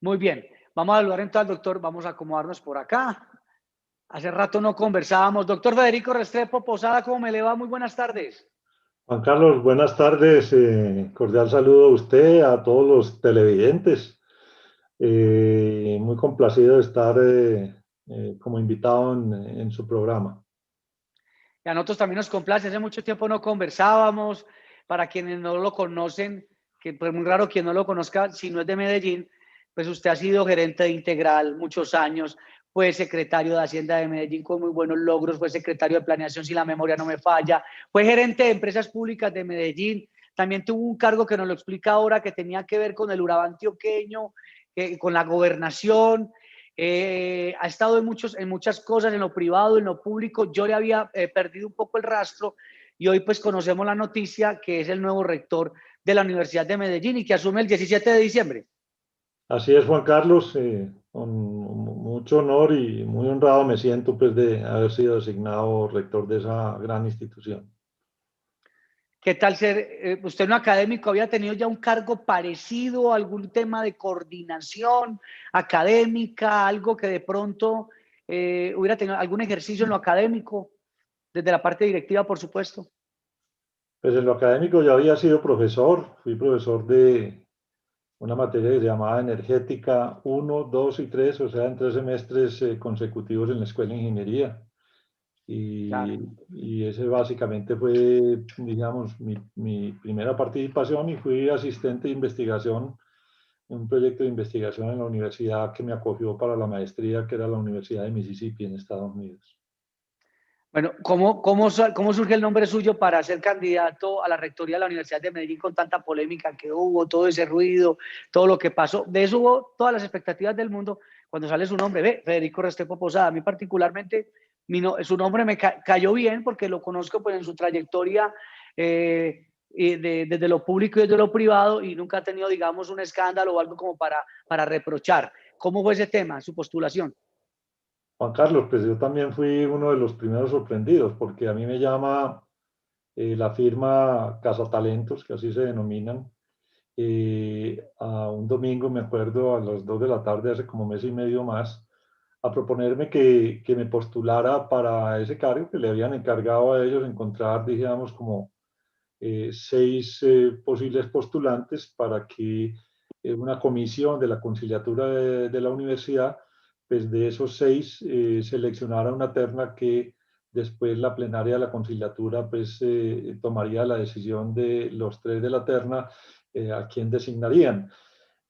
Muy bien, vamos a saludar entonces al doctor, vamos a acomodarnos por acá. Hace rato no conversábamos. Doctor Federico Restrepo Posada, ¿cómo me le va? Muy buenas tardes. Juan Carlos, buenas tardes. Cordial saludo a usted, a todos los televidentes. Muy complacido de estar como invitado en su programa. Y a nosotros también nos complace, hace mucho tiempo no conversábamos. Para quienes no lo conocen, que pues muy raro quien no lo conozca, si no es de Medellín, pues usted ha sido gerente de Integral muchos años, fue secretario de Hacienda de Medellín con muy buenos logros, fue secretario de Planeación, si la memoria no me falla, fue gerente de Empresas Públicas de Medellín, también tuvo un cargo que nos lo explica ahora que tenía que ver con el Urabá antioqueño, con la gobernación. Ha estado en muchas cosas, en lo privado, en lo público. Yo le había perdido un poco el rastro y hoy pues conocemos la noticia que es el nuevo rector de la Universidad de Medellín y que asume el 17 de diciembre. Así es, Juan Carlos, con mucho honor y muy honrado me siento pues de haber sido designado rector de esa gran institución. ¿Qué tal ser, usted no académico, había tenido ya un cargo parecido, algún tema de coordinación académica, algo que de pronto hubiera tenido algún ejercicio en lo académico, desde la parte directiva, por supuesto? Pues en lo académico yo había sido profesor, fui profesor de una materia que se llamaba Energética 1, 2 y 3, o sea, en 3 semestres consecutivos en la Escuela de Ingeniería. Claro. Y ese básicamente fue, digamos, mi primera participación y fui asistente de investigación en un proyecto de investigación en la universidad que me acogió para la maestría, que era la Universidad de Mississippi en Estados Unidos. Bueno, ¿cómo surge el nombre suyo para ser candidato a la rectoría de la Universidad de Medellín con tanta polémica que hubo, todo ese ruido, todo lo que pasó? De eso hubo todas las expectativas del mundo cuando sale su nombre, ve, Federico Restrepo Posada. A mí particularmente su nombre me cayó bien porque lo conozco pues en su trayectoria desde lo público y desde lo privado y nunca ha tenido, digamos, un escándalo o algo como para reprochar. ¿Cómo fue ese tema, su postulación? Juan Carlos, pues yo también fui uno de los primeros sorprendidos porque a mí me llama la firma Cazatalentos, que así se denominan, a un domingo, me acuerdo, a las 2 de la tarde, hace como mes y medio más, a proponerme que me postulara para ese cargo que le habían encargado a ellos encontrar, digamos, como 6 posibles postulantes para que una comisión de la conciliatura de la universidad, pues de esos 6 seleccionara una terna que después la plenaria de la conciliatura pues tomaría la decisión de los 3 de la terna a quién designarían.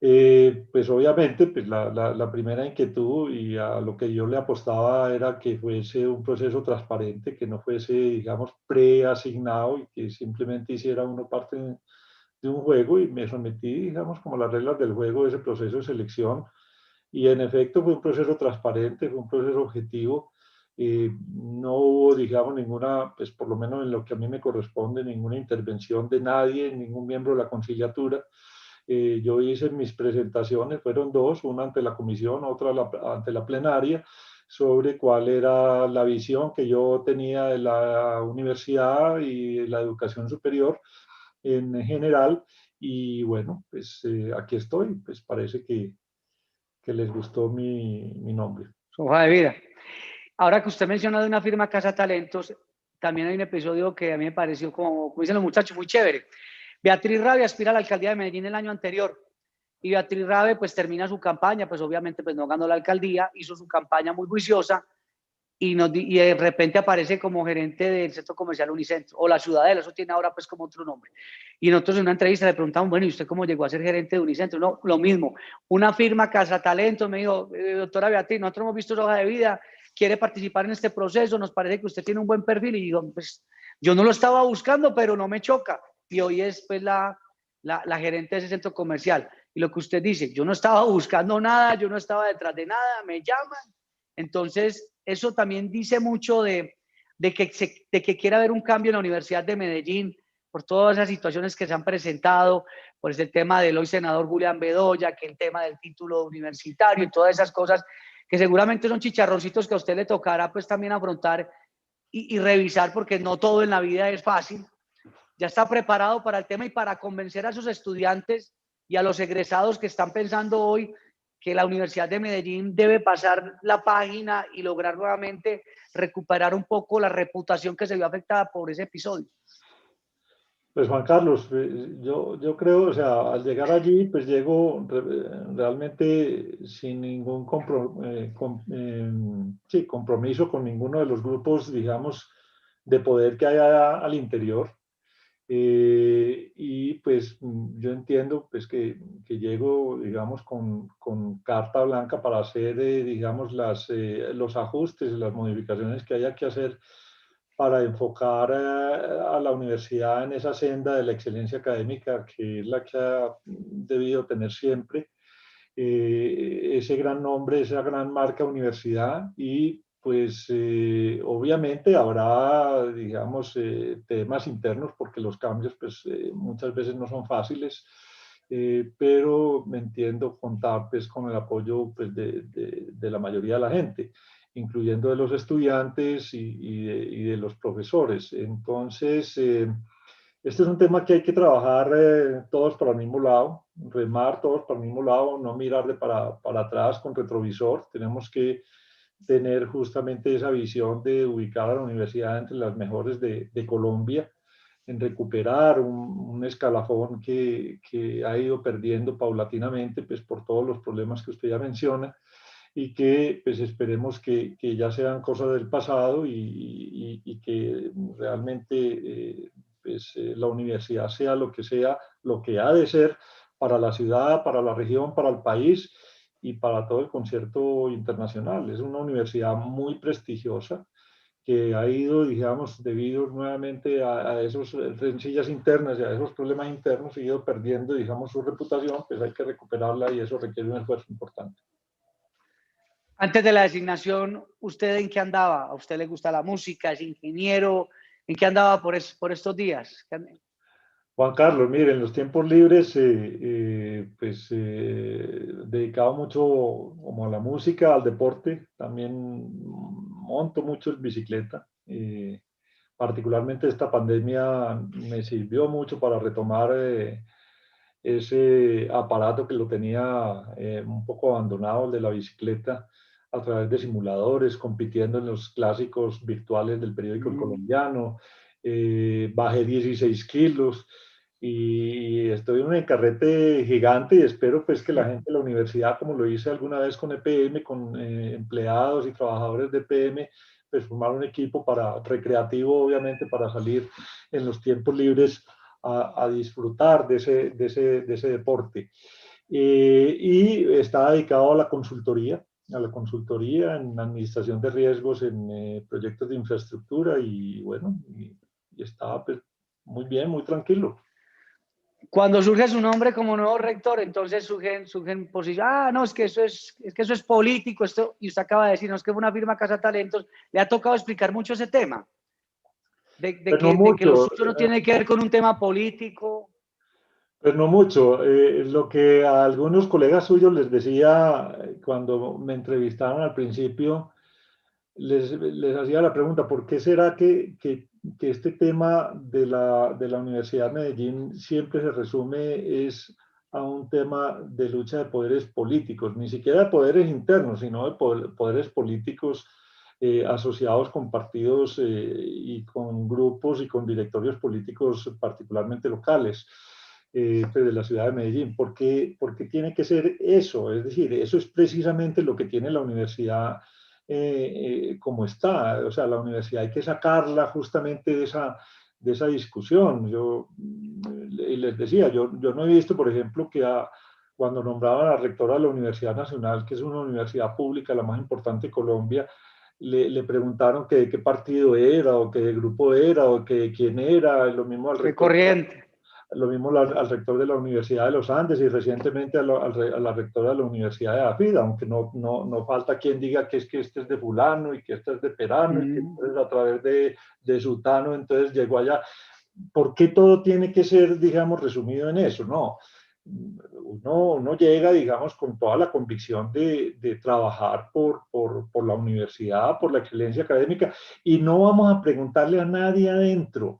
Pues obviamente pues la primera inquietud y a lo que yo le apostaba era que fuese un proceso transparente, que no fuese, digamos, preasignado y que simplemente hiciera uno parte de un juego y me sometí, digamos, como las reglas del juego de ese proceso de selección y en efecto fue un proceso transparente, fue un proceso objetivo. No hubo, digamos, ninguna, pues por lo menos en lo que a mí me corresponde, ninguna intervención de nadie, ningún miembro de la conciliatura. Yo hice mis presentaciones, fueron dos, una ante la comisión, otra ante la plenaria, sobre cuál era la visión que yo tenía de la universidad y de la educación superior en general. Y bueno, pues aquí estoy, pues parece que les gustó mi nombre. Su hoja de vida. Ahora que usted menciona de una firma Casa Talentos, también hay un episodio que a mí me pareció, como dicen los muchachos, muy chévere. Beatriz Rabe aspira a la alcaldía de Medellín el año anterior y Beatriz Rabe pues termina su campaña, pues obviamente pues no ganó la alcaldía, hizo su campaña muy juiciosa y de repente aparece como gerente del centro comercial Unicentro o la Ciudadela, eso tiene ahora pues como otro nombre. Y nosotros en una entrevista le preguntamos, bueno, ¿y usted cómo llegó a ser gerente de Unicentro? No, lo mismo, una firma Casa Talentos me dijo, doctora Beatriz, nosotros hemos visto su hoja de vida, quiere participar en este proceso, nos parece que usted tiene un buen perfil y digo, pues yo no lo estaba buscando, pero no me choca. Y hoy es pues la gerente de ese centro comercial. Y lo que usted dice, yo no estaba buscando nada, yo no estaba detrás de nada, me llaman. Entonces, eso también dice mucho de que quiere haber un cambio en la Universidad de Medellín por todas esas situaciones que se han presentado, por el tema del hoy senador Julián Bedoya, que el tema del título universitario y todas esas cosas que seguramente son chicharroncitos que a usted le tocará pues también afrontar y revisar porque no todo en la vida es fácil. Ya está preparado para el tema y para convencer a sus estudiantes y a los egresados que están pensando hoy que la Universidad de Medellín debe pasar la página y lograr nuevamente recuperar un poco la reputación que se vio afectada por ese episodio? Pues Juan Carlos, yo creo, o sea, al llegar allí, pues llego realmente sin ningún sí, compromiso con ninguno de los grupos, digamos, de poder que hay al interior. Y pues yo entiendo pues que llego, digamos, con carta blanca para hacer, digamos, los ajustes y las modificaciones que haya que hacer para enfocar a la universidad en esa senda de la excelencia académica que es la que ha debido tener siempre, ese gran nombre, esa gran marca universidad. Y pues obviamente habrá, digamos, temas internos porque los cambios pues muchas veces no son fáciles, pero me entiendo contar pues con el apoyo pues, de la mayoría de la gente, incluyendo de los estudiantes y de los profesores. Entonces, este es un tema que hay que trabajar todos para el mismo lado, remar todos para el mismo lado, no mirar para atrás con retrovisor. Tenemos que tener justamente esa visión de ubicar a la universidad entre las mejores de Colombia, en recuperar un escalafón que ha ido perdiendo paulatinamente pues, por todos los problemas que usted ya menciona, y que pues esperemos que ya sean cosas del pasado y que realmente pues, la universidad sea, lo que ha de ser para la ciudad, para la región, para el país y para todo el concierto internacional. Es una universidad muy prestigiosa que ha ido, digamos, debido nuevamente a esos rencillas internas y a esos problemas internos, ha ido perdiendo, digamos, su reputación, pues hay que recuperarla y eso requiere un esfuerzo importante. Antes de la designación, ¿usted en qué andaba? ¿A usted le gusta la música? ¿Es ingeniero? ¿En qué andaba por estos días? Juan Carlos, mire, en los tiempos libres, pues dedicado mucho como a la música, al deporte, también monto mucho en bicicleta. Particularmente esta pandemia me sirvió mucho para retomar ese aparato que lo tenía un poco abandonado, el de la bicicleta, a través de simuladores, compitiendo en los clásicos virtuales del periódico El Colombiano. Bajé 16 kilos y estoy en un encarrete gigante y espero pues que la gente de la universidad, como lo hice alguna vez con EPM, con empleados y trabajadores de EPM, pues formar un equipo recreativo, obviamente, para salir en los tiempos libres a disfrutar de ese deporte. Y está dedicado a la consultoría en administración de riesgos en proyectos de infraestructura y bueno, y está pues, muy bien, muy tranquilo. Cuando surge su nombre como nuevo rector, entonces surgen posiciones, no, es que eso es político, esto, y usted acaba de decir, no, es que fue una firma Casa Talentos, le ha tocado explicar mucho ese tema, Pero no de que lo mucho, suyo no tiene que ver con un tema político. pero no mucho. Lo que a algunos colegas suyos les decía cuando me entrevistaron al principio, les hacía la pregunta, ¿por qué será que este tema de la Universidad de Medellín siempre se resume es a un tema de lucha de poderes políticos, ni siquiera de poderes internos, sino de poderes políticos asociados con partidos y con grupos y con directorios políticos particularmente locales? Pues de la ciudad de Medellín. Porque tiene que ser eso? Es decir, eso es precisamente lo que tiene la universidad como está. O sea, la universidad hay que sacarla justamente de esa discusión. Y les decía, yo no he visto, por ejemplo, cuando nombraban a la rectora de la Universidad Nacional, que es una universidad pública, la más importante de Colombia, le preguntaron que de qué partido era, o qué grupo era, o que quién era, lo mismo al De rector. corriente. Lo mismo al rector de la Universidad de los Andes y recientemente a la rectora de la Universidad de AFID, aunque no falta quien diga que es que este es de fulano y que este es de perano y que entonces a través de sutano entonces llegó allá. ¿Por qué todo tiene que ser, digamos, resumido en eso? No. Uno llega, digamos, con toda la convicción de trabajar por la universidad, por la excelencia académica, y no vamos a preguntarle a nadie adentro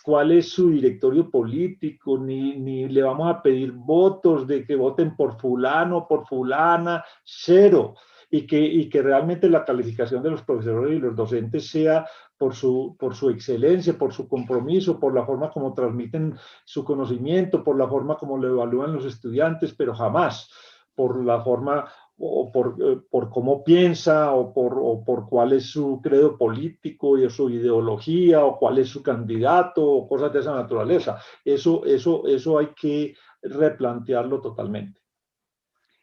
cuál es su directorio político, ni le vamos a pedir votos de que voten por fulano, por fulana, cero. Y que realmente la calificación de los profesores y los docentes sea por su excelencia, por su compromiso, por la forma como transmiten su conocimiento, por la forma como lo evalúan los estudiantes, pero jamás por la forma o por cómo piensa o por cuál es su credo político y su ideología o cuál es su candidato o cosas de esa naturaleza. Eso hay que replantearlo totalmente.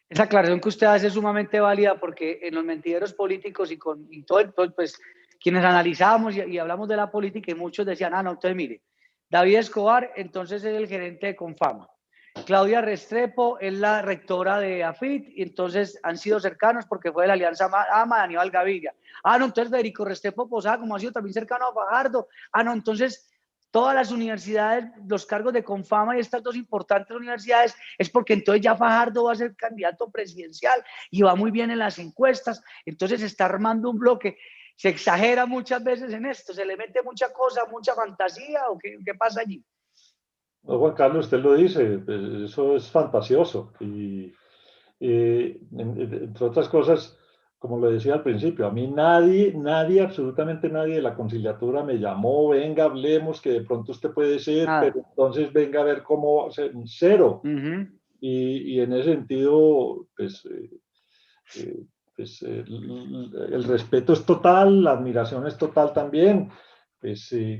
Esa aclaración que usted hace es sumamente válida porque en los mentideros políticos y todo, pues quienes analizábamos y hablamos de la política y muchos decían, no, entonces mire, David Escobar entonces es el gerente de Confama. Claudia Restrepo es la rectora de AFIT y entonces han sido cercanos porque fue de la Alianza AMA de Aníbal Gaviria. No, entonces Federico Restrepo Posada, como ha sido también cercano a Fajardo. No, entonces todas las universidades, los cargos de Confama y estas dos importantes universidades, es porque entonces ya Fajardo va a ser candidato presidencial y va muy bien en las encuestas, entonces se está armando un bloque. Se exagera muchas veces en esto, se le mete mucha cosa, mucha fantasía, ¿o qué pasa allí? No, Juan Carlos, usted lo dice, pues, eso es fantasioso. Entre otras cosas, como lo decía al principio, a mí nadie, absolutamente nadie de la conciliatura me llamó, venga, hablemos, que de pronto usted puede ser, Nada. pero entonces venga a ver cómo ser cero. Y en ese sentido, eh, el respeto es total, la admiración es total también.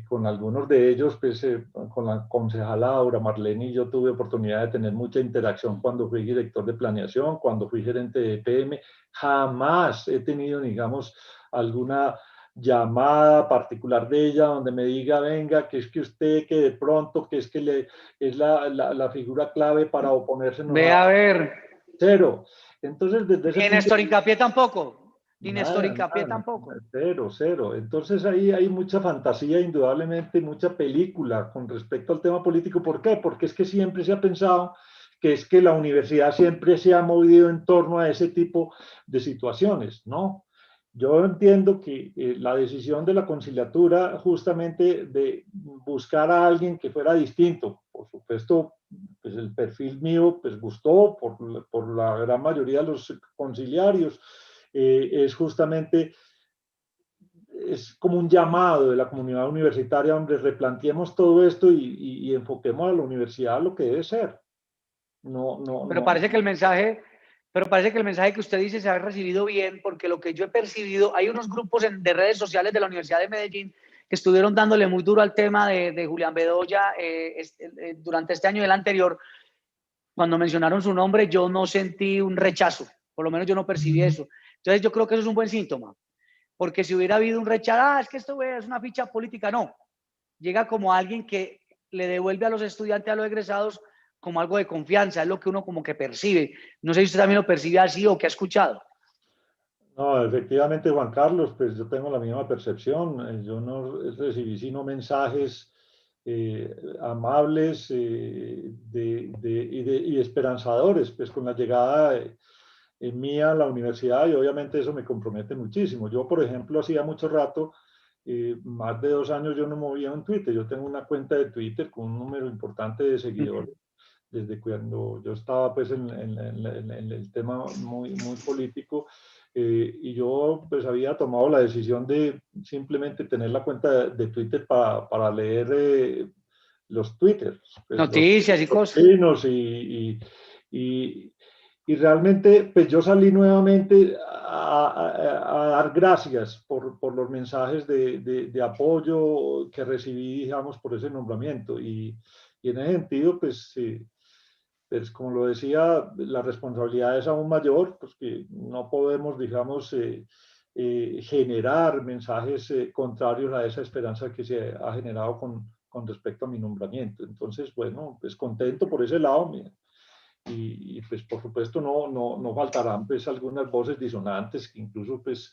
Con algunos de ellos, con la concejala Aura Marlene y yo tuve oportunidad de tener mucha interacción cuando fui director de planeación, cuando fui gerente de EPM. Jamás he tenido, digamos, alguna llamada particular de ella donde me diga, venga, que es que usted, que de pronto, que es que es la figura clave para oponerse Ve a a ver. cero. Entonces, desde ese Ni punto Néstor Incapié tampoco. Ni Néstor nada, Incapié nada, tampoco. cero, cero. Entonces ahí hay mucha fantasía, indudablemente, mucha película con respecto al tema político. ¿Por qué? Porque es que siempre se ha pensado que es que la universidad siempre se ha movido en torno a ese tipo de situaciones, ¿no? Yo entiendo que la decisión de la conciliatura justamente de buscar a alguien que fuera distinto, por supuesto, pues el perfil mío pues gustó por la gran mayoría de los conciliarios, es justamente, es como un llamado de la comunidad universitaria, donde replanteemos todo esto y enfoquemos a la universidad a lo que debe ser. No, no, Pero no. parece que el mensaje, pero parece que el mensaje que usted dice se ha recibido bien, porque lo que yo he percibido, hay unos grupos de redes sociales de la Universidad de Medellín que estuvieron dándole muy duro al tema de Julián Bedoya durante este año y el anterior. Cuando mencionaron su nombre, yo no sentí un rechazo, por lo menos yo no percibí eso. Entonces yo creo que eso es un buen síntoma, porque si hubiera habido un rechazo, es que esto es una ficha política, no. Llega como alguien que le devuelve a los estudiantes, a los egresados, como algo de confianza, es lo que uno como que percibe. No sé si usted también lo percibe así o qué ha escuchado. No, efectivamente, Juan Carlos, pues yo tengo la misma percepción. Yo no recibí sino mensajes amables y esperanzadores, pues con la llegada mía a la universidad, y obviamente eso me compromete muchísimo. Yo, por ejemplo, hacía mucho rato, más de 2 años, yo no movía un Twitter. Yo tengo una cuenta de Twitter con un número importante de seguidores desde cuando yo estaba pues en el tema muy político, y yo pues había tomado la decisión de simplemente tener la cuenta de Twitter para leer los twitters, pues Noticias y los cosas. chinos y, y realmente pues yo salí nuevamente a dar gracias por los mensajes de apoyo que recibí, digamos, por ese nombramiento. Y en ese sentido, pues como lo decía, la responsabilidad es aún mayor, pues que no podemos, digamos, generar mensajes contrarios a esa esperanza que se ha generado con respecto a mi nombramiento. Entonces, bueno, pues contento por ese lado. Pues por supuesto no faltarán pues algunas voces disonantes, incluso pues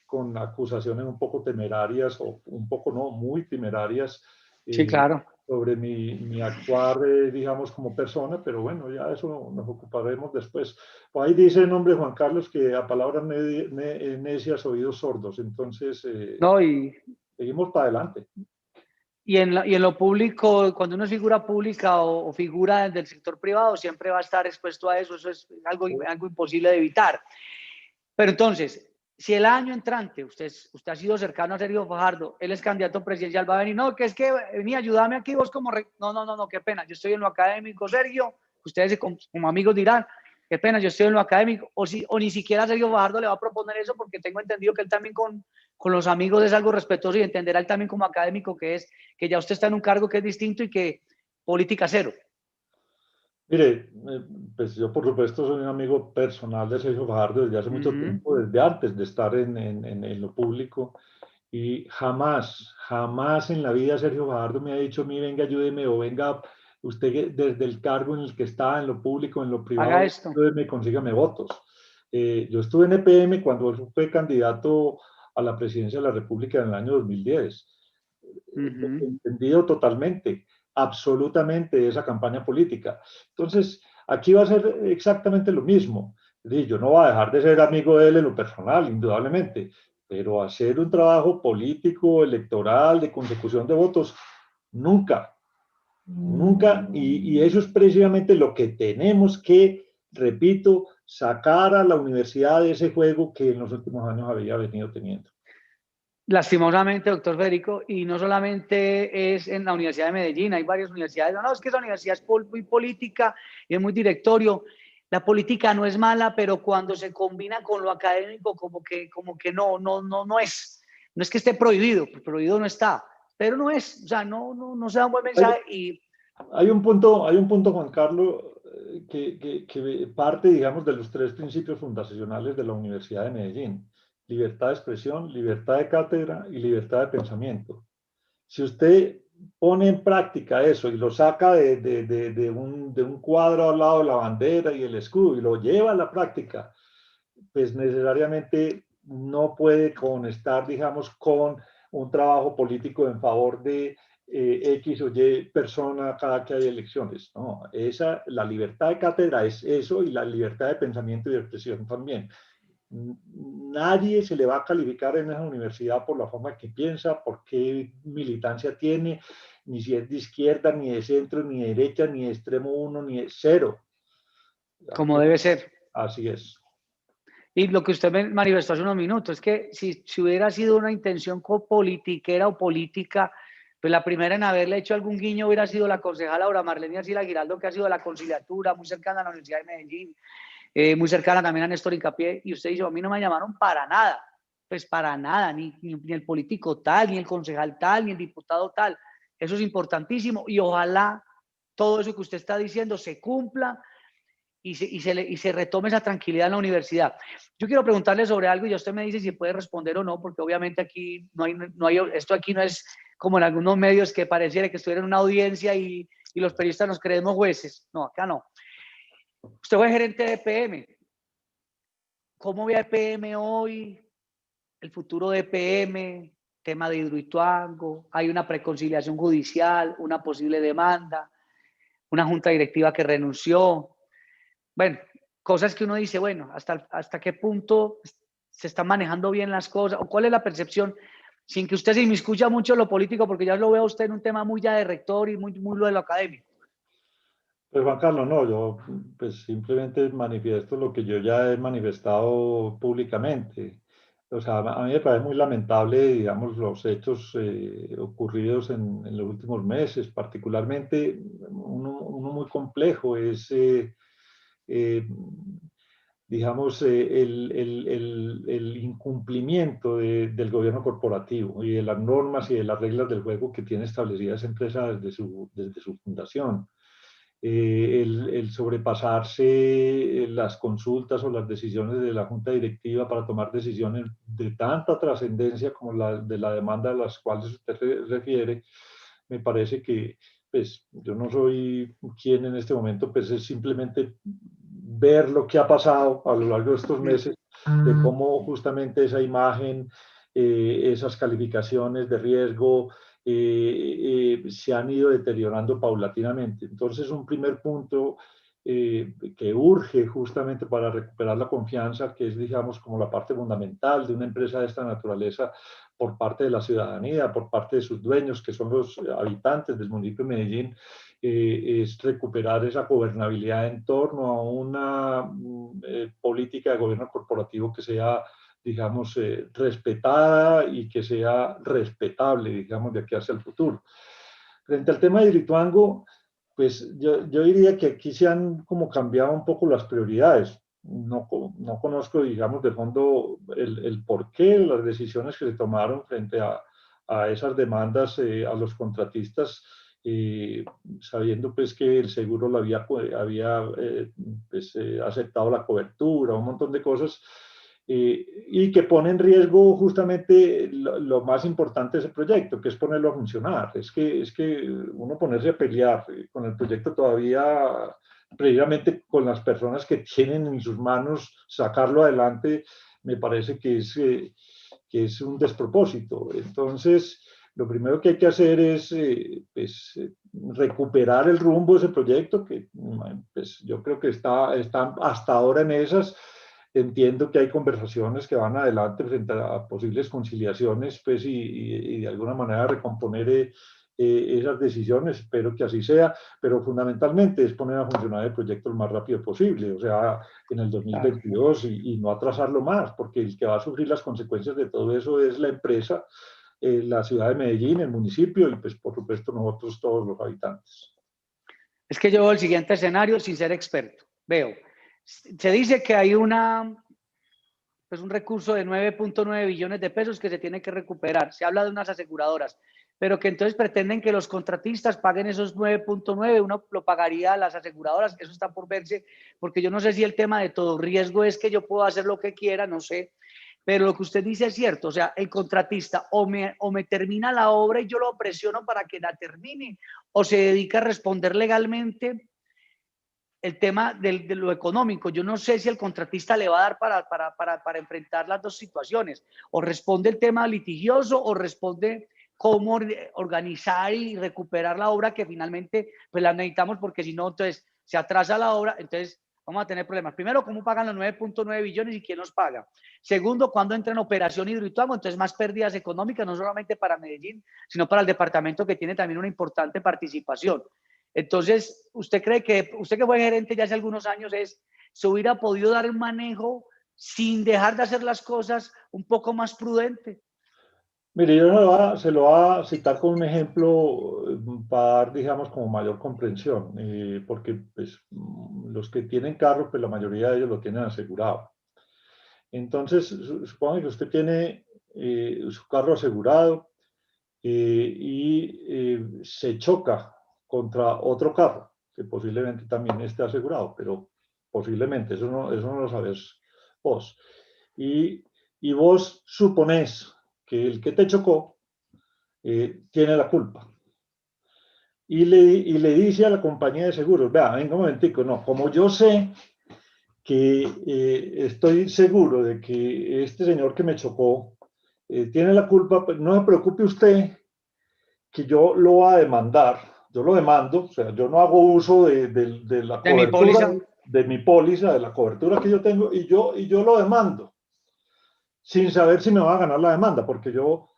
con acusaciones un poco temerarias o un poco no, muy temerarias, Sí, eh, claro. sobre mi actuar, digamos, como persona, pero bueno, ya eso nos ocuparemos después. Pues ahí dice el nombre Juan Carlos que a palabras necias, oídos sordos. Entonces, No, seguimos para adelante. y en lo público, cuando uno es figura pública o figura del sector privado, siempre va a estar expuesto a eso. Eso es algo imposible de evitar. Pero entonces, si el año entrante usted ha sido cercano a Sergio Fajardo, él es candidato presidencial, va a venir, no, que es que vení, ayúdame aquí vos como... No, qué pena, yo estoy en lo académico, Sergio, ustedes como amigos dirán, qué pena, yo estoy en lo académico, o ni siquiera Sergio Fajardo le va a proponer eso, porque tengo entendido que él también con los amigos es algo respetuoso y entenderá él también como académico que ya usted está en un cargo que es distinto y que política cero. Mire, pues yo por supuesto soy un amigo personal de Sergio Fajardo desde hace mucho tiempo, desde antes de estar en lo público, y jamás en la vida Sergio Fajardo me ha dicho a mí, venga, ayúdeme, o venga, usted desde el cargo en el que está, en lo público, en lo privado, Haga esto. ayúdeme, consígame votos. Yo estuve en EPM cuando él fue candidato a la presidencia de la República en el año 2010. Entendido totalmente, absolutamente esa campaña política. Entonces, aquí va a ser exactamente lo mismo. Yo no voy a dejar de ser amigo de él en lo personal, indudablemente, pero hacer un trabajo político, electoral, de consecución de votos, nunca, nunca. Y eso es precisamente lo que tenemos que, repito, sacar a la universidad de ese juego que en los últimos años había venido teniendo. Lastimosamente, doctor Federico, y no solamente es en la Universidad de Medellín, hay varias universidades. No, es que esa universidad es muy política y es muy directorio. La política no es mala, pero cuando se combina con lo académico, como que no es. No es que esté prohibido, prohibido no está, pero no es, o sea, no se da un buen mensaje. Hay un punto, Juan Carlos, que parte, digamos, de los tres principios fundacionales de la Universidad de Medellín: libertad de expresión, libertad de cátedra y libertad de pensamiento. Si usted pone en práctica eso y lo saca de un cuadro al lado de la bandera y el escudo y lo lleva a la práctica, pues necesariamente no puede conectar, digamos, con un trabajo político en favor de X o Y persona cada que hay elecciones. No, la libertad de cátedra es eso, y la libertad de pensamiento y de expresión también. Nadie se le va a calificar en esa universidad por la forma que piensa, por qué militancia tiene, ni si es de izquierda, ni de centro, ni de derecha, ni de extremo uno, ni de cero. Como debe ser. Así es. Y lo que usted me manifestó hace unos minutos es que si hubiera sido una intención politiquera o política, pues la primera en haberle hecho algún guiño hubiera sido la concejala Aura Marlene Arcila Giraldo, que ha sido de la conciliatura, muy cercana a la Universidad de Medellín, muy cercana también a Néstor Incapié, y usted dice, a mí no me llamaron para nada, pues para nada, ni el político tal, ni el concejal tal, ni el diputado tal. Eso es importantísimo y ojalá todo eso que usted está diciendo se cumpla y se retome esa tranquilidad en la universidad. Yo quiero preguntarle sobre algo y usted me dice si puede responder o no, porque obviamente aquí esto aquí no es como en algunos medios que pareciera que estuviera en una audiencia y los periodistas nos creemos jueces. No, acá no. Usted fue gerente de EPM. ¿Cómo ve a EPM hoy? El futuro de EPM, tema de Hidroituango, hay una preconciliación judicial, una posible demanda, una junta directiva que renunció. Bueno, cosas que uno dice, bueno, hasta qué punto se están manejando bien las cosas, o cuál es la percepción, sin que usted se inmiscuya mucho en lo político, porque ya lo veo a usted en un tema muy ya de rector y muy lo de lo académico. Pues Juan Carlos, no, yo pues simplemente manifiesto lo que yo ya he manifestado públicamente. O sea, a mí me parece muy lamentable, digamos, los hechos ocurridos en los últimos meses, particularmente uno muy complejo es, digamos, el incumplimiento del gobierno corporativo y de las normas y de las reglas del juego que tiene establecidas esa empresa desde su fundación. El sobrepasarse las consultas o las decisiones de la junta directiva para tomar decisiones de tanta trascendencia como la de la demanda a las cuales usted refiere, me parece que, pues, yo no soy quien en este momento, pues, es simplemente ver lo que ha pasado a lo largo de estos meses, de cómo justamente esa imagen, esas calificaciones de riesgo, se han ido deteriorando paulatinamente. Entonces, un primer punto que urge justamente para recuperar la confianza, que es, digamos, como la parte fundamental de una empresa de esta naturaleza por parte de la ciudadanía, por parte de sus dueños, que son los habitantes del municipio de Medellín, es recuperar esa gobernabilidad en torno a una política de gobierno corporativo que sea, digamos, respetada y que sea respetable, digamos, de aquí hacia el futuro. Frente al tema de Hidroituango, pues yo diría que aquí se han como cambiado un poco las prioridades. No conozco, digamos, de fondo el porqué de las decisiones que se tomaron frente a esas demandas a los contratistas, sabiendo pues que el seguro lo había pues, aceptado la cobertura, un montón de cosas, y que pone en riesgo justamente lo más importante de ese proyecto, que es ponerlo a funcionar. Es que uno ponerse a pelear con el proyecto todavía, precisamente con las personas que tienen en sus manos sacarlo adelante, me parece que es un despropósito. Entonces, lo primero que hay que hacer es pues, recuperar el rumbo de ese proyecto, que pues, yo creo que están hasta ahora en esas. Entiendo que hay conversaciones que van adelante frente a posibles conciliaciones, pues, y de alguna manera recomponer esas decisiones. Espero que así sea, pero fundamentalmente es poner a funcionar el proyecto lo más rápido posible, o sea, en el 2022 y no atrasarlo más, porque el que va a sufrir las consecuencias de todo eso es la empresa, la ciudad de Medellín, el municipio y, pues, por supuesto, nosotros todos los habitantes. Es que yo veo el siguiente escenario sin ser experto. Veo, se dice que hay pues un recurso de 9.9 billones de pesos que se tiene que recuperar. Se habla de unas aseguradoras, pero que entonces pretenden que los contratistas paguen esos 9.9, uno lo pagaría a las aseguradoras, eso está por verse, porque yo no sé si el tema de todo riesgo es que yo puedo hacer lo que quiera, no sé, pero lo que usted dice es cierto, o sea, el contratista o me termina la obra y yo lo presiono para que la termine, o se dedica a responder legalmente el tema de lo económico. Yo no sé si el contratista le va a dar para enfrentar las dos situaciones. O responde el tema litigioso o responde cómo organizar y recuperar la obra que finalmente pues la necesitamos, porque si no, entonces se atrasa la obra, entonces vamos a tener problemas. Primero, ¿cómo pagan los 9.9 billones y quién los paga? Segundo, ¿cuándo entra en operación Hidroituango? Entonces más pérdidas económicas, no solamente para Medellín, sino para el departamento, que tiene también una importante participación. Entonces, usted que fue gerente ya hace algunos años, se hubiera podido dar un manejo sin dejar de hacer las cosas un poco más prudente? Mire, yo se lo voy a citar con un ejemplo para dar, digamos, como mayor comprensión, porque pues, los que tienen carro, pues la mayoría de ellos lo tienen asegurado. Entonces, supongo que usted tiene su carro asegurado y se choca contra otro carro, que posiblemente también esté asegurado, pero posiblemente, eso no lo sabes vos. Y, y vos suponés que el que te chocó tiene la culpa. Y le dice a la compañía de seguros, vea, venga un momentico, no, como yo sé que estoy seguro de que este señor que me chocó tiene la culpa, pues no se preocupe usted que yo lo voy a demandar, yo lo demando, o sea, yo no hago uso de la De mi cobertura, póliza. de mi póliza, de la cobertura que yo tengo, y yo lo demando, sin saber si me va a ganar la demanda, porque yo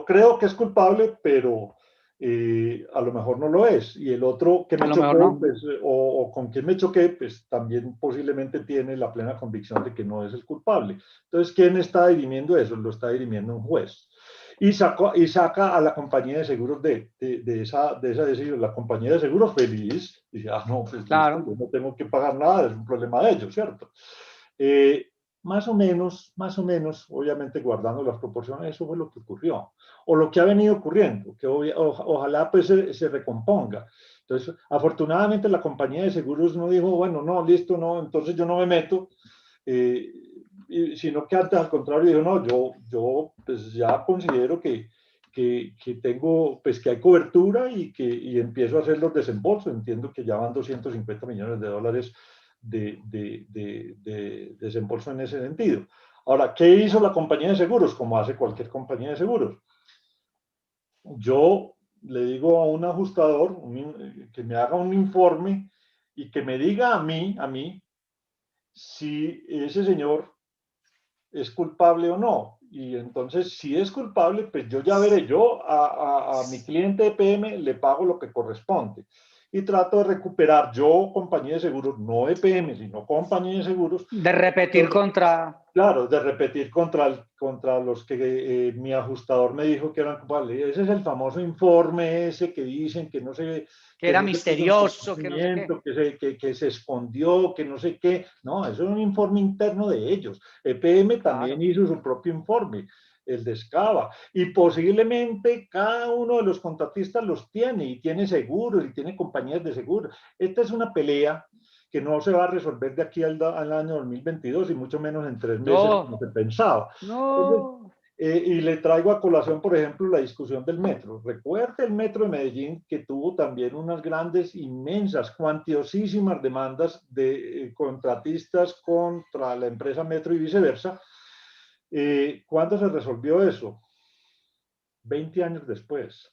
creo que es culpable, pero a lo mejor no lo es. Y el otro que A me lo mejor chocó, no. pues, o con quien me choqué, pues también posiblemente tiene la plena convicción de que no es el culpable. Entonces, ¿quién está dirimiendo eso? Lo está dirimiendo un juez. Y saca a la compañía de seguros de esa decisión. La compañía de seguros feliz dice, ah, no, pues listo, Claro. yo no tengo que pagar nada, es un problema de ellos, ¿cierto? Más o menos, obviamente guardando las proporciones, eso fue lo que ocurrió, o lo que ha venido ocurriendo, que ojalá pues se recomponga. Entonces, afortunadamente la compañía de seguros no dijo, bueno, no, listo, no, entonces yo no me meto, eh, sino que antes al contrario dijo, no, yo pues ya considero que tengo, pues que hay cobertura y empiezo a hacer los desembolsos, entiendo que ya van 250 millones de dólares de desembolso en ese sentido. Ahora, ¿qué hizo la compañía de seguros? Como hace cualquier compañía de seguros. Yo le digo a un ajustador que me haga un informe y que me diga a mí, si ese señor es culpable o no. Y entonces, si es culpable, pues yo ya veré, yo a mi cliente EPM le pago lo que corresponde. Y trato de recuperar yo, compañía de seguros, no EPM, sino compañía de seguros. De repetir contra... Claro, de repetir contra los que mi ajustador me dijo que eran culpables. Ese es el famoso informe ese que dicen que no sé, Que que era no se puso en misterioso, que no sé qué. conocimiento, que se escondió, que no sé qué. No, eso es un informe interno de ellos. EPM también Claro. hizo su propio informe, el de Scava. Y posiblemente cada uno de los contratistas los tiene, y tiene seguros, y tiene compañías de seguros. Esta es una pelea que no se va a resolver de aquí al año 2022 y mucho menos en 3 meses como No, se pensaba. Entonces, no. y le traigo a colación, por ejemplo, la discusión del metro. Recuerde el metro de Medellín, que tuvo también unas grandes, inmensas, cuantiosísimas demandas de contratistas contra la empresa Metro y viceversa. ¿Cuándo se resolvió eso? 20 años después.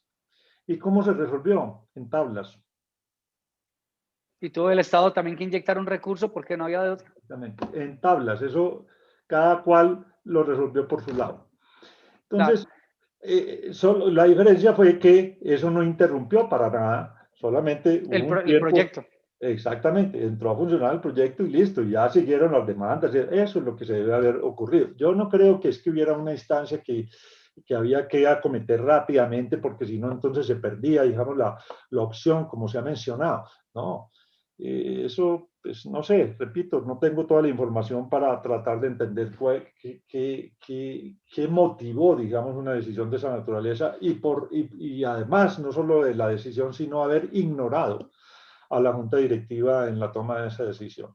¿Y cómo se resolvió? En tablas. Y tuvo el Estado también que inyectar un recurso porque no había de otro. Exactamente. En tablas. Eso cada cual lo resolvió por su lado. Claro. Entonces, solo, la diferencia fue que eso no interrumpió para nada, solamente hubo un El tiempo, proyecto. exactamente, entró a funcionar el proyecto y listo, ya siguieron las demandas, eso es lo que se debe haber ocurrido. Yo no creo que es que hubiera una instancia que había que acometer rápidamente, porque si no, entonces se perdía, digamos, la opción, como se ha mencionado, ¿no? Eso, pues no sé, repito, no tengo toda la información para tratar de entender qué motivó, digamos, una decisión de esa naturaleza y además no solo de la decisión, sino haber ignorado a la junta directiva en la toma de esa decisión.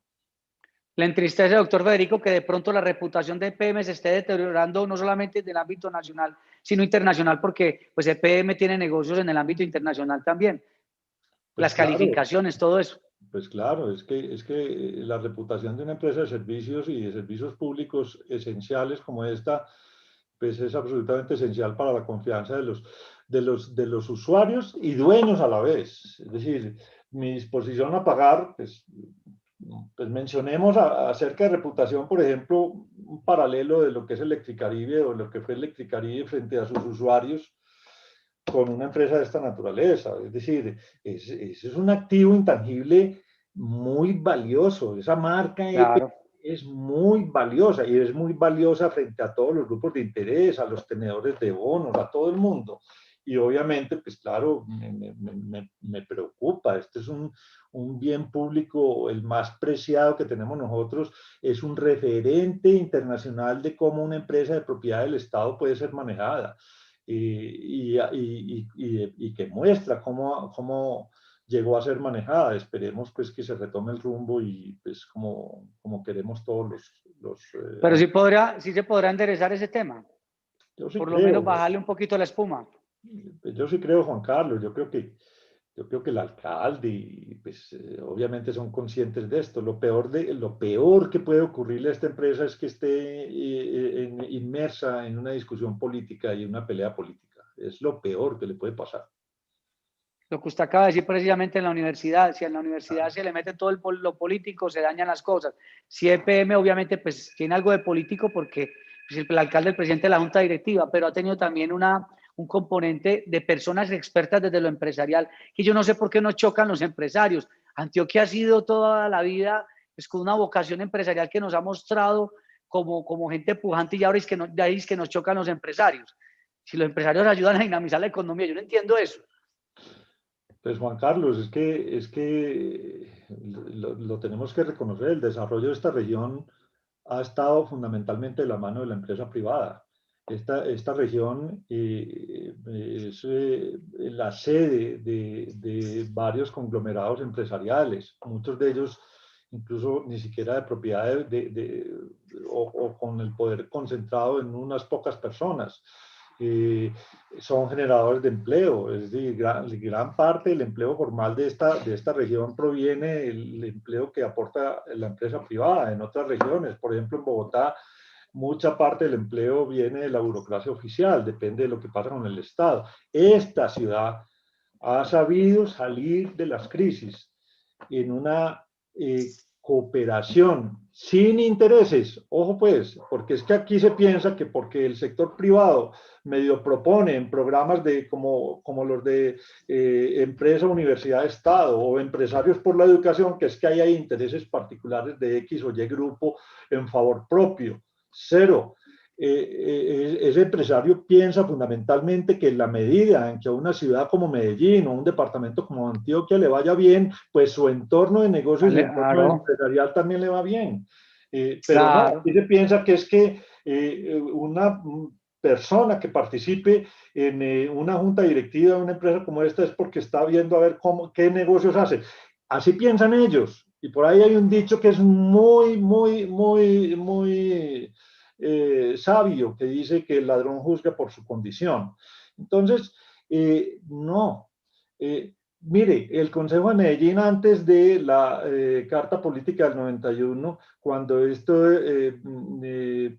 Le entristece, doctor Federico, que de pronto la reputación de EPM se esté deteriorando no solamente en el ámbito nacional, sino internacional, porque pues EPM tiene negocios en el ámbito internacional también. Pues Las claro, calificaciones, todo eso. pues claro, es que la reputación de una empresa de servicios y de servicios públicos esenciales como esta, pues es absolutamente esencial para la confianza de los usuarios y dueños a la vez. Es decir, mi disposición a pagar, pues mencionemos acerca de reputación, por ejemplo, un paralelo de lo que es Electricaribe o lo que fue Electricaribe frente a sus usuarios con una empresa de esta naturaleza. Es decir, es un activo intangible muy valioso. Esa marca EP Claro. es muy valiosa y es muy valiosa frente a todos los grupos de interés, a los tenedores de bonos, a todo el mundo. Y obviamente, pues claro, me preocupa. Este es un bien público, el más preciado que tenemos nosotros. Es un referente internacional de cómo una empresa de propiedad del Estado puede ser manejada y que muestra cómo llegó a ser manejada. Esperemos pues que se retome el rumbo y pues como queremos todos Pero sí se podrá enderezar ese tema. yo sí Por lo menos creo, bajarle un poquito la espuma. yo sí creo, Juan Carlos, yo creo que el alcalde, pues obviamente son conscientes de esto. Lo peor que puede ocurrirle a esta empresa es que esté inmersa en una discusión política y una pelea política. Es lo peor que le puede pasar. Lo que usted acaba de decir precisamente en la universidad, si en la universidad se le mete todo lo político, se dañan las cosas. Si EPM obviamente pues tiene algo de político porque pues, el alcalde es el presidente de la junta directiva, pero ha tenido también un componente de personas expertas desde lo empresarial, que yo no sé por qué no chocan los empresarios. Antioquia ha sido toda la vida pues, con una vocación empresarial que nos ha mostrado como gente pujante y ahora es que, de ahí es que nos chocan los empresarios. Si los empresarios ayudan a dinamizar la economía, yo no entiendo eso. Pues Juan Carlos, es que lo tenemos que reconocer, el desarrollo de esta región ha estado fundamentalmente de la mano de la empresa privada. Esta región es la sede de varios conglomerados empresariales, muchos de ellos incluso ni siquiera de propiedad o con el poder concentrado en unas pocas personas. Eh, Son generadores de empleo, es decir, gran parte del empleo formal de esta región proviene del empleo que aporta la empresa privada en otras regiones. Por ejemplo, en Bogotá, mucha parte del empleo viene de la burocracia oficial, depende de lo que pasa con el Estado. Esta ciudad ha sabido salir de las crisis en una cooperación sin intereses. Ojo pues, porque es que aquí se piensa que porque el sector privado medio propone en programas como los de empresa, universidad, Estado o empresarios por la educación, que es que ahí hay intereses particulares de X o Y grupo en favor propio. Cero. Ese empresario piensa fundamentalmente que en la medida en que a una ciudad como Medellín o un departamento como Antioquia le vaya bien, pues su entorno de negocios y entorno Claro, empresarial también le va bien. Pero no, claro. aquí se piensa que es que una persona que participe en una junta directiva de una empresa como esta es porque está viendo a ver qué negocios hace. Así piensan ellos. Y por ahí hay un dicho que es muy sabio, que dice que el ladrón juzga por su condición. Entonces, no. Mire, el Consejo de Medellín antes de la Carta Política del 91, cuando esto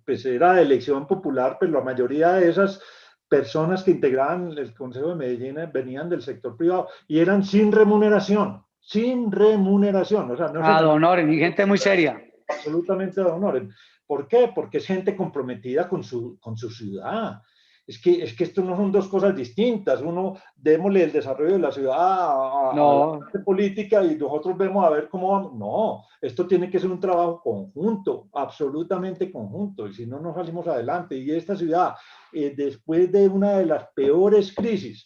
pues era de elección popular, pero la mayoría de esas personas que integraban el Consejo de Medellín venían del sector privado y eran sin remuneración, sin remuneración, o sea, no se Ad ganaban honorem, y gente muy seria. absolutamente de honor. ¿Por qué? Porque es gente comprometida con su ciudad. Es que esto no son dos cosas distintas. Uno, démosle el desarrollo de la ciudad a la No, parte política y nosotros vemos a ver cómo vamos. No, esto tiene que ser un trabajo conjunto, absolutamente conjunto, y si no, no salimos adelante. Y esta ciudad, después de una de las peores crisis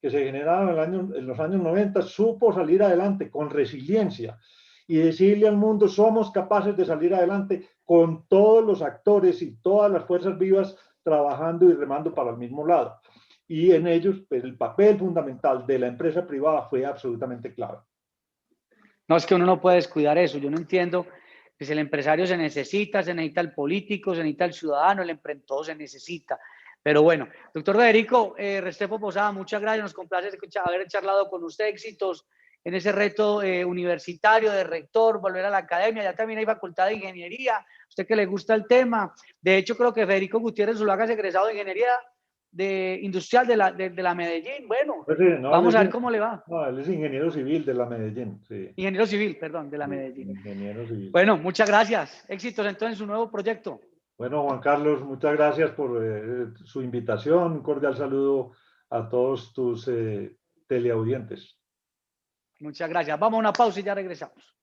que se generaron en los años 90, supo salir adelante con resiliencia y decirle al mundo, somos capaces de salir adelante con todos los actores y todas las fuerzas vivas trabajando y remando para el mismo lado. Y en ellos, pues, el papel fundamental de la empresa privada fue absolutamente clave. no es que uno no puede descuidar eso. Yo no entiendo que si el empresario se necesita el político, se necesita el ciudadano, el emprendedor se necesita. Pero bueno, doctor Federico Restrepo Posada, muchas gracias. Nos complace haber charlado con usted. Éxitos en ese reto universitario de rector, volver a la academia. Ya también hay facultad de ingeniería. Usted que le gusta el tema. De hecho, creo que Federico Gutiérrez Zuluaga es egresado de ingeniería industrial de la Medellín. Bueno, Pues, no, vamos a ver cómo le va. no, él es ingeniero civil de la Medellín, sí. Ingeniero civil, perdón, de la Sí, Medellín. ingeniero civil. Bueno, muchas gracias. Éxitos entonces en su nuevo proyecto. Bueno, Juan Carlos, muchas gracias por su invitación. Un cordial saludo a todos tus teleaudientes. Muchas gracias. Vamos a una pausa y ya regresamos.